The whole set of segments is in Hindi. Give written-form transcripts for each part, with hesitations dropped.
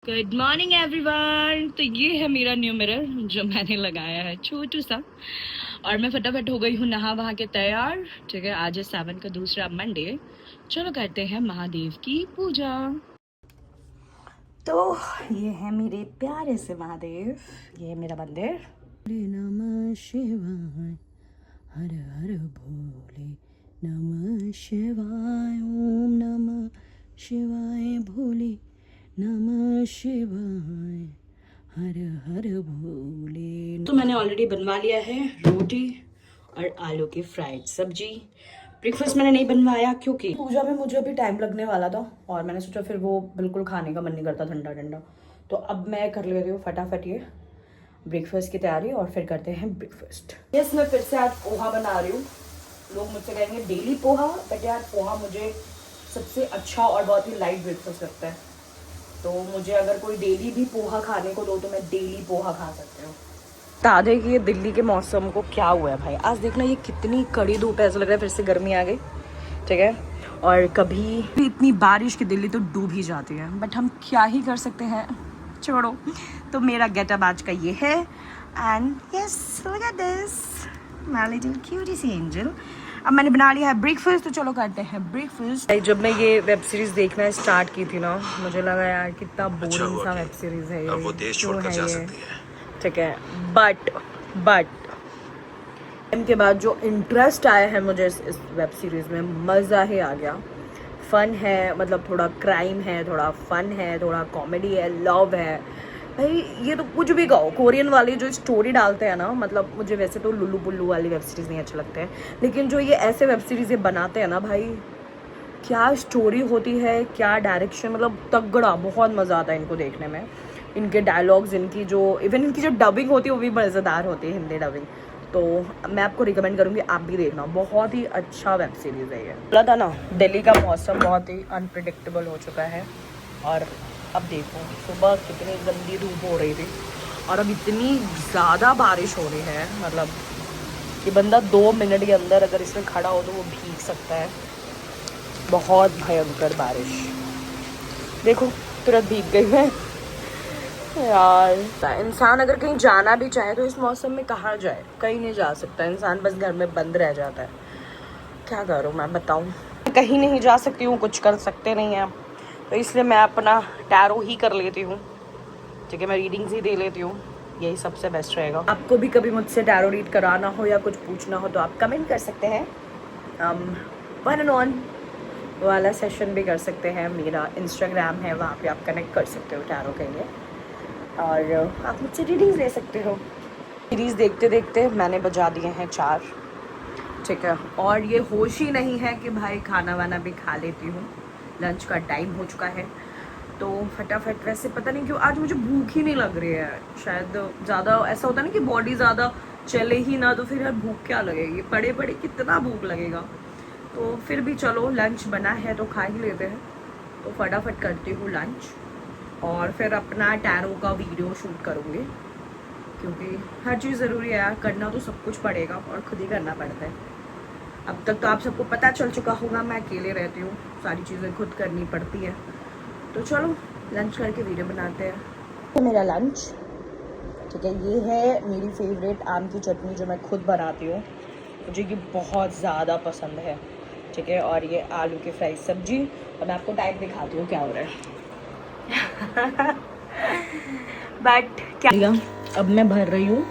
Good morning everyone. तो ये है मेरा न्यू मिरर जो मैंने लगाया है, छोटू सा। और मैं फटाफट हो गई हूँ नहा वहा के तैयार। ठीक है, आज है सावन का दूसरा मंडे। चलो करते हैं महादेव की पूजा। तो ये है मेरे प्यारे से महादेव, ये है मेरा मंदिर। नमः शिवाय, हर हर भोले, नमः शिवाय, ओम नमः शिवाय भोले, नमः शिवाय, हर हर भोले। तो मैंने ऑलरेडी बनवा लिया है रोटी और आलू की फ्राइड सब्जी। ब्रेकफास्ट मैंने नहीं बनवाया क्योंकि पूजा में मुझे अभी टाइम लगने वाला था और मैंने सोचा फिर वो बिल्कुल खाने का मन नहीं करता ठंडा ठंडा। तो अब मैं कर ले रही हूँ फटाफट ये ब्रेकफास्ट की तैयारी और फिर करते हैं ब्रेकफास्ट। यस, मैं फिर से आज पोहा बना रही हूँ। लोग मुझसे कहेंगे डेली पोहा, बट यार पोहा मुझे सबसे अच्छा और बहुत ही लाइट ब्रेकफास्ट लगता है। तो मुझे अगर कोई डेली भी पोहा खाने को दो तो मैं डेली पोहा खा सकती हूँ। बता दें कि ये दिल्ली के मौसम को क्या हुआ है भाई। आज देखना ये कितनी कड़ी धूप है, ऐसा लग रहा है फिर से गर्मी आ गई। ठीक है, और कभी इतनी बारिश की दिल्ली तो डूब ही जाती है, बट हम क्या ही कर सकते हैं, छोड़ो। तो मेरा गेटअप आज का ये है and yes look at this my little cutie sea angel. अब मैंने बना लिया है ब्रेकफास्ट, तो चलो करते हैं ब्रेकफास्ट। जब मैं ये वेब सीरीज देखना स्टार्ट की थी ना, मुझे लगा यार कितना बोरिंग सा वेब सीरीज है ये, वो देश छोड़कर जा सकती है। ठीक है, बट के बाद जो इंटरेस्ट आया है मुझे इस वेब सीरीज में, मज़ा ही आ गया। फन है, मतलब थोड़ा क्राइम है, थोड़ा फन है, थोड़ा कॉमेडी है, लव है भाई। ये तो कुछ भी कहो, कोरियन वाली जो स्टोरी डालते हैं ना, मतलब मुझे वैसे तो लुल्लू पुल्लू वाली वेब सीरीज़ नहीं अच्छे लगते हैं, लेकिन जो ये ऐसे वेब सीरीज़ बनाते हैं ना भाई, क्या स्टोरी होती है, क्या डायरेक्शन, मतलब तगड़ा, बहुत मज़ा आता है इनको देखने में। इनके डायलॉग्स, इनकी जो इवन इनकी जो डबिंग होती है वो भी मज़ेदार होती है, हिंदी डबिंग। तो मैं आपको रिकमेंड करूँगी, आप भी देखना, बहुत ही अच्छा वेब सीरीज़ है ये। बोला था ना, दिल्ली का मौसम बहुत ही अनप्रिडिक्टेबल हो चुका है। और अब देखो, सुबह कितनी गंदी धूप हो रही थी और अब इतनी ज़्यादा बारिश हो रही है, मतलब ये बंदा 2 मिनट के अंदर अगर इसमें खड़ा हो तो वो भीग सकता है। बहुत भयंकर बारिश, देखो तुरंत भीग गई मैं यार। इंसान अगर कहीं जाना भी चाहे तो इस मौसम में कहाँ जाए, कहीं नहीं जा सकता इंसान, बस घर में बंद रह जाता है। क्या करूँ मैं बताऊँ, कहीं नहीं जा सकती हूँ, कुछ कर सकते नहीं हैं, तो इसलिए मैं अपना टैरो ही कर लेती हूँ। ठीक है, मैं रीडिंग्स ही दे लेती हूँ, यही सबसे बेस्ट रहेगा। आपको भी कभी मुझसे टैरो रीड कराना हो या कुछ पूछना हो तो आप कमेंट कर सकते हैं। 1-on-1 वाला सेशन भी कर सकते हैं, मेरा इंस्टाग्राम है, वहाँ पे आप कनेक्ट कर सकते हो टैरो के लिए, और आप मुझसे रीडिंग्स ले सकते हो। सीरीज़ देखते देखते मैंने बजा दिए हैं 4। ठीक है, और ये होश ही नहीं है कि भाई खाना वाना भी खा लेती हूँ, लंच का टाइम हो चुका है। तो फटाफट, वैसे पता नहीं क्यों आज मुझे भूख ही नहीं लग रही है, शायद ज़्यादा ऐसा होता है ना कि बॉडी ज़्यादा चले ही ना तो फिर यार भूख क्या लगेगी, पड़े पड़े कितना भूख लगेगा। तो फिर भी चलो, लंच बना है तो खा ही लेते हैं। तो फटाफट करती हूँ लंच और फिर अपना टैरो का वीडियो शूट करूँगी, क्योंकि हर चीज़ ज़रूरी है यार, करना तो सब कुछ पड़ेगा और खुद ही करना पड़ता है। अब तक तो आप सबको पता चल चुका होगा, मैं अकेले रहती हूँ, सारी चीज़ें खुद करनी पड़ती है। तो चलो लंच करके वीडियो बनाते हैं। तो मेरा लंच, ठीक है, ये है मेरी फेवरेट आम की चटनी जो मैं खुद बनाती हूँ, मुझे ये बहुत ज़्यादा पसंद है। ठीक है, और ये आलू की फ्राई सब्जी, और मैं आपको टाइप दिखाती हूँ क्या हो रहा है। बट क्या, अब मैं भर रही हूँ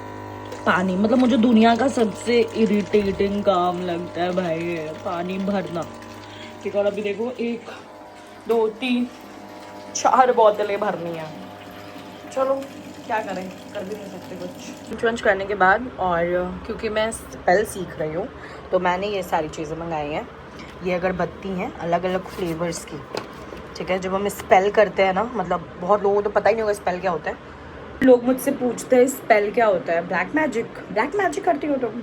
पानी, मतलब मुझे दुनिया का सबसे इरिटेटिंग काम लगता है भाई पानी भरना। ठीक है, और अभी देखो 1 2 3 4 बोतलें भरनी है। चलो क्या करें, कर भी नहीं सकते कुछ। लंच करने के बाद, और क्योंकि मैं स्पेल सीख रही हूँ तो मैंने ये सारी चीज़ें मंगाई हैं। ये अगरबत्ती हैं अलग अलग फ्लेवर्स की। ठीक है, जब हम स्पेल करते हैं ना, मतलब बहुत लोगों को तो पता ही नहीं होगा स्पेल क्या होता है। लोग मुझसे पूछते हैं स्पेल क्या होता है, ब्लैक मैजिक करती हो तुम,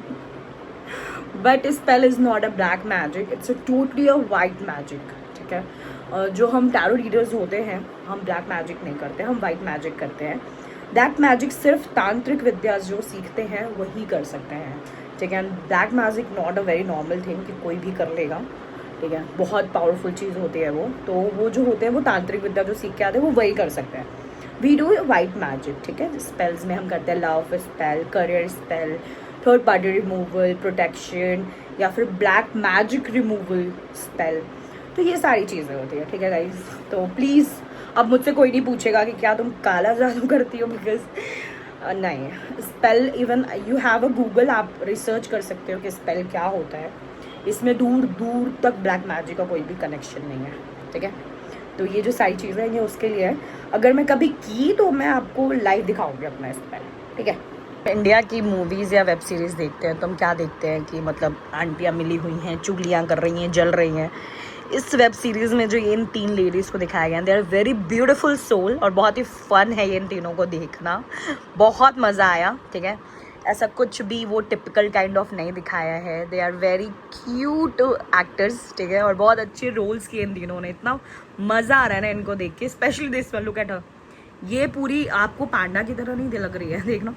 but spell is not a black magic, it's a totally a white magic. ठीक है, जो हम टैरो रीडर्स होते हैं हम ब्लैक मैजिक नहीं करते, हम वाइट मैजिक करते हैं। ब्लैक मैजिक सिर्फ तांत्रिक विद्या जो सीखते हैं वही कर सकते हैं। ठीक है, black magic not a very normal thing कि कोई भी कर लेगा। ठीक है, बहुत पावरफुल चीज़ होती है वो, तो वो जो होते हैं वो तांत्रिक विद्या जो सीख के आते हैं वो वही कर सकते हैं। वी डू वाइट मैजिक, ठीक है। स्पेल्स में हम करते हैं love spell, career spell, third party removal, protection, या फिर ब्लैक मैजिक रिमूवल स्पेल। तो ये सारी चीज़ें होती है, ठीक है गाइज। तो प्लीज़ अब मुझसे कोई नहीं पूछेगा कि क्या तुम काला जादू करती हो, बिकॉज नहीं। Spell even you have a Google, आप रिसर्च कर सकते हो कि स्पेल क्या होता है। इसमें दूर दूर तक ब्लैक मैजिक का कोई भी कनेक्शन नहीं है, ठीक है। तो ये जो सारी चीज़ें हैं ये उसके लिए है। अगर मैं कभी की तो मैं आपको लाइव दिखाऊंगी अपना स्पेल, ठीक है। इंडिया की मूवीज़ या वेब सीरीज़ देखते हैं तो हम क्या देखते हैं कि मतलब आंटियाँ मिली हुई हैं, चुगलियाँ कर रही हैं, जल रही हैं। इस वेब सीरीज़ में जो ये इन 3 लेडीज़ को दिखाया गया है, they are very beautiful soul, और बहुत ही फन है ये इन तीनों को देखना, बहुत मज़ा आया, ठीक है। ऐसा कुछ भी वो टिपिकल काइंड ऑफ नहीं दिखाया है। They are very cute actors, ठीक है, और बहुत अच्छे रोल्स किए इन तीनों ने। इतना मज़ा आ रहा है ना इनको देख के, specially this one, look at हर। ये पूरी आपको पांडा की तरह नहीं लग रही है, देखना।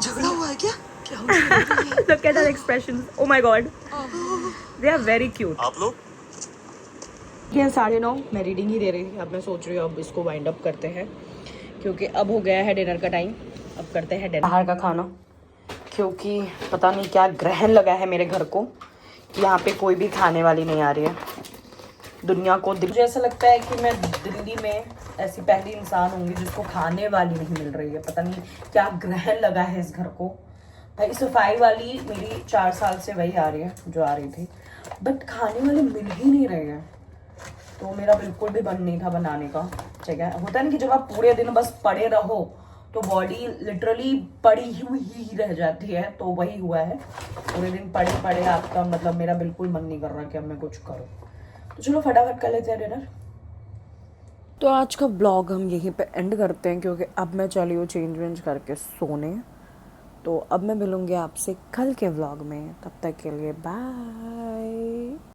झगड़ा हुआ है क्या? क्या हो गया? Look at her expressions, oh my god, they are very cute. आप लोग ये 9:30 मैं रीडिंग ही दे रही थी। अब मैं सोच रही हूँ अब इसको वाइंड अप करते हैं, क्योंकि अब हो गया है डिनर का टाइम। अब करते हैं डिनर, बाहर का खाना, क्योंकि पता नहीं क्या ग्रहण लगा है मेरे घर को कि यहाँ पे कोई भी खाने वाली नहीं आ रही है। दुनिया को मुझे ऐसा लगता है कि मैं दिल्ली में ऐसी पहली इंसान होंगी जिसको खाने वाली नहीं मिल रही है। पता नहीं क्या ग्रहण लगा है इस घर को। भाई सफाई वाली मेरी 4 साल से वही आ रही है जो आ रही थी, बट खाने वाले मिल ही नहीं रहे हैं। तो मेरा बिल्कुल भी मन नहीं था बनाने का, ठीक है। होता है ना कि जब आप पूरे दिन बस पड़े रहो तो बॉडी लिटरली पड़ी हुई ही रह जाती है, तो वही हुआ है। पूरे दिन पड़े पड़े आपका मतलब मेरा बिल्कुल मन नहीं कर रहा कि अब मैं कुछ करूँ। तो चलो फटाफट कर लेते हैं डिनर। तो आज का ब्लॉग हम यहीं पे एंड करते हैं, क्योंकि अब मैं चली हूँ चेंज वेंज करके सोने। तो अब मैं मिलूँगी आपसे कल के व्लॉग में, तब तक के लिए बाय।